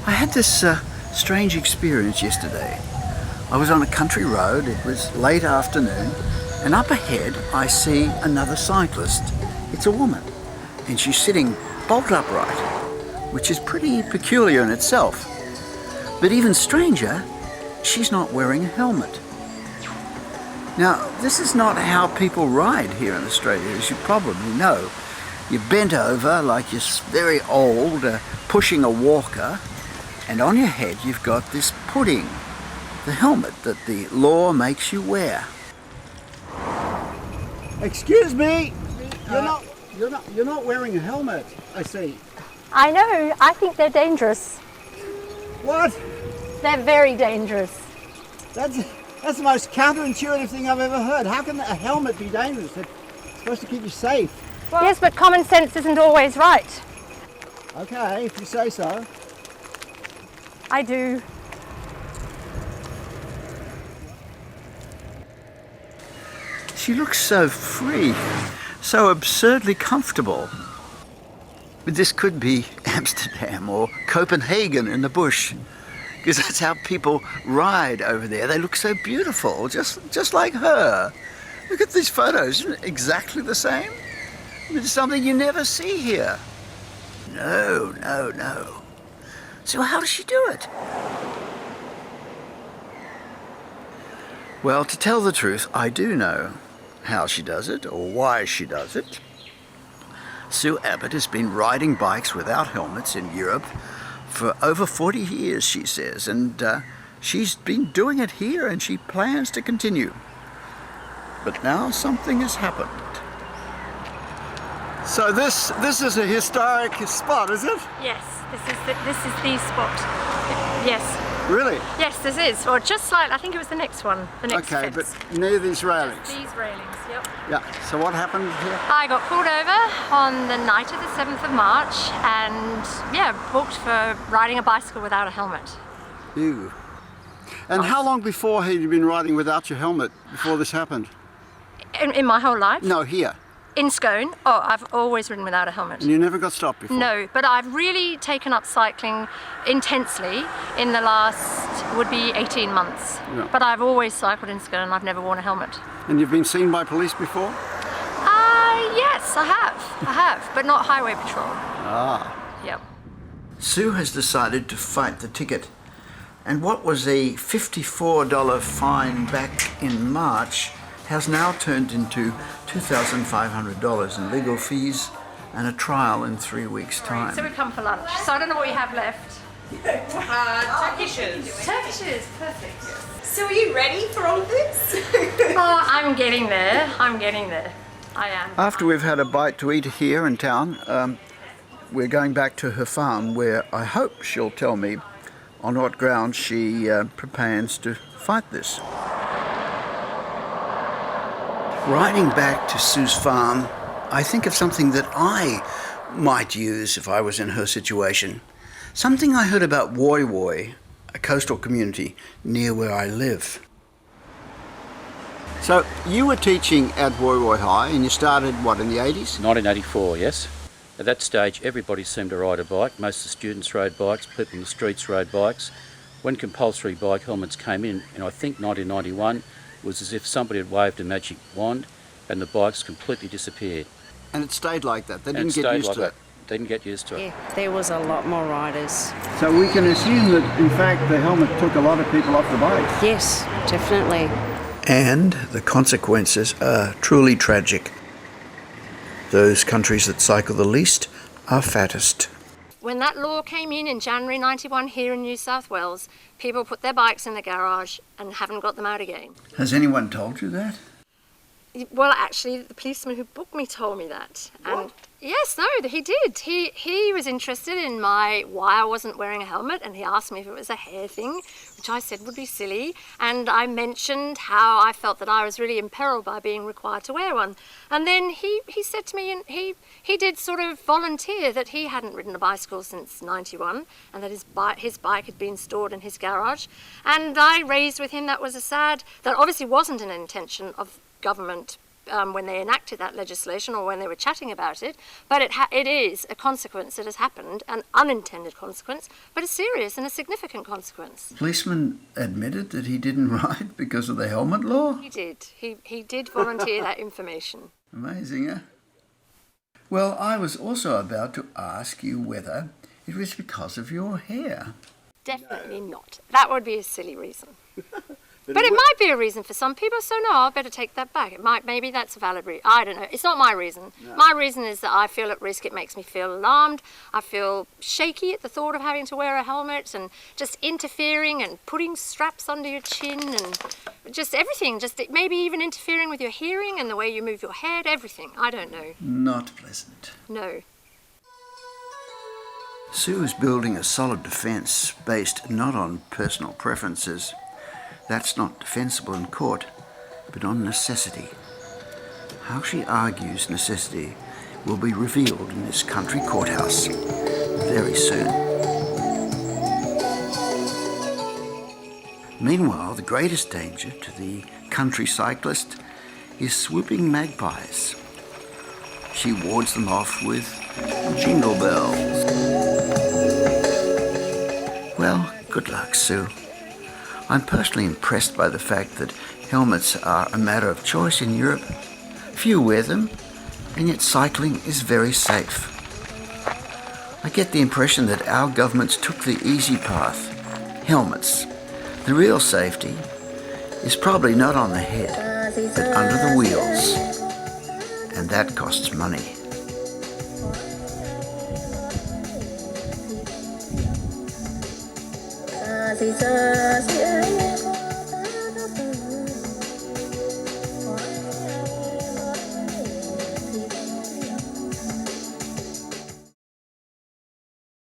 I had this strange experience yesterday. I was on a country road, it was late afternoon, and up ahead I see another cyclist. It's a woman, and she's sitting bolt upright, which is pretty peculiar in itself. But even stranger, she's not wearing a helmet. Now, this is not how people ride here in Australia, as you probably know. You're bent over like you're very old, pushing a walker, and on your head you've got this pudding, the helmet that the law makes you wear. Excuse me, you're not wearing a helmet, I see. I know, I think they're dangerous. What? They're very dangerous. That's the most counterintuitive thing I've ever heard. How can a helmet be dangerous? It's supposed to keep you safe. Well, yes, but common sense isn't always right. Okay, if you say so. I do. She looks so free, so absurdly comfortable. But this could be Amsterdam or Copenhagen in the bush, because that's how people ride over there. They look so beautiful, just like her. Look at these photos, isn't it exactly the same? I mean, it's something you never see here. No. So how does she do it? Well, to tell the truth, I do know how she does it, or why she does it. Sue Abbott has been riding bikes without helmets in Europe for over 40 years, she says, and she's been doing it here and she plans to continue. But now something has happened. So this is a historic spot, is it? Yes, this is the spot. Yes. Really? Yes, this is. Or just like, I think it was the next one, the next Okay, fence. but near these railings? Just these railings, yep. Yeah, so what happened here? I got pulled over on the night of the 7th of March and, booked for riding a bicycle without a helmet. Ew. And how long before had you been riding without your helmet before this happened? In my whole life? No, here. In Scone? Oh, I've always ridden without a helmet. And you never got stopped before? No, but I've really taken up cycling intensely in the last, would be 18 months. Yeah. But I've always cycled in Scone and I've never worn a helmet. And you've been seen by police before? Yes, I have, but not highway patrol. Ah. Yep. Sue has decided to fight the ticket. And what was a $54 fine back in March has now turned into $2,500 in legal fees and a trial in 3 weeks' time. So we come for lunch. So I don't know what you have left. Turkishes. Turkishes, perfect. So are you ready for all of this? Oh, I'm getting there. I am. After we've had a bite to eat here in town, we're going back to her farm where I hope she'll tell me on what grounds she plans to fight this. Riding back to Sue's farm, I think of something that I might use if I was in her situation. Something I heard about Woi Woi, a coastal community near where I live. So you were teaching at Woi Woi High and you started, what, in the 80s? 1984, yes. At that stage, everybody seemed to ride a bike. Most of the students rode bikes, people in the streets rode bikes. When compulsory bike helmets came in I think 1991, it was as if somebody had waved a magic wand and the bikes completely disappeared. And it stayed like that? They didn't get used to it? Didn't get used to it. Yeah, there was a lot more riders. So we can assume that, in fact, the helmet took a lot of people off the bikes? Yes, definitely. And the consequences are truly tragic. Those countries that cycle the least are fattest. When that law came in January 91 here in New South Wales, people put their bikes in the garage and haven't got them out again. Has anyone told you that? Well, actually, the policeman who booked me told me that. And yes, no, he did. He was interested in why I wasn't wearing a helmet, and he asked me if it was a hair thing, which I said would be silly. And I mentioned how I felt that I was really imperiled by being required to wear one. And then he said to me, and he did sort of volunteer that he hadn't ridden a bicycle since 91, and that his bike had been stored in his garage. And I raised with him that obviously wasn't an intention of government when they enacted that legislation or when they were chatting about it, but it is a consequence that has happened, an unintended consequence, but a serious and a significant consequence. Policeman admitted that he didn't ride because of the helmet law? He did. He did volunteer that information. Amazing, eh? Well, I was also about to ask you whether it was because of your hair. Definitely not. That would be a silly reason. But it might be a reason for some people, so no, I better take that back. Maybe that's a valid reason. I don't know. It's not my reason. No. My reason is that I feel at risk. It makes me feel alarmed. I feel shaky at the thought of having to wear a helmet and just interfering and putting straps under your chin and just everything. Just maybe even interfering with your hearing and the way you move your head, everything. I don't know. Not pleasant. No. Sue is building a solid defence based not on personal preferences. That's not defensible in court, but on necessity. How she argues necessity will be revealed in this country courthouse very soon. Meanwhile, the greatest danger to the country cyclist is swooping magpies. She wards them off with jingle bells. Well, good luck, Sue. I'm personally impressed by the fact that helmets are a matter of choice in Europe. Few wear them, and yet cycling is very safe. I get the impression that our governments took the easy path. Helmets. The real safety is probably not on the head, but under the wheels. And that costs money. Jesus, yeah.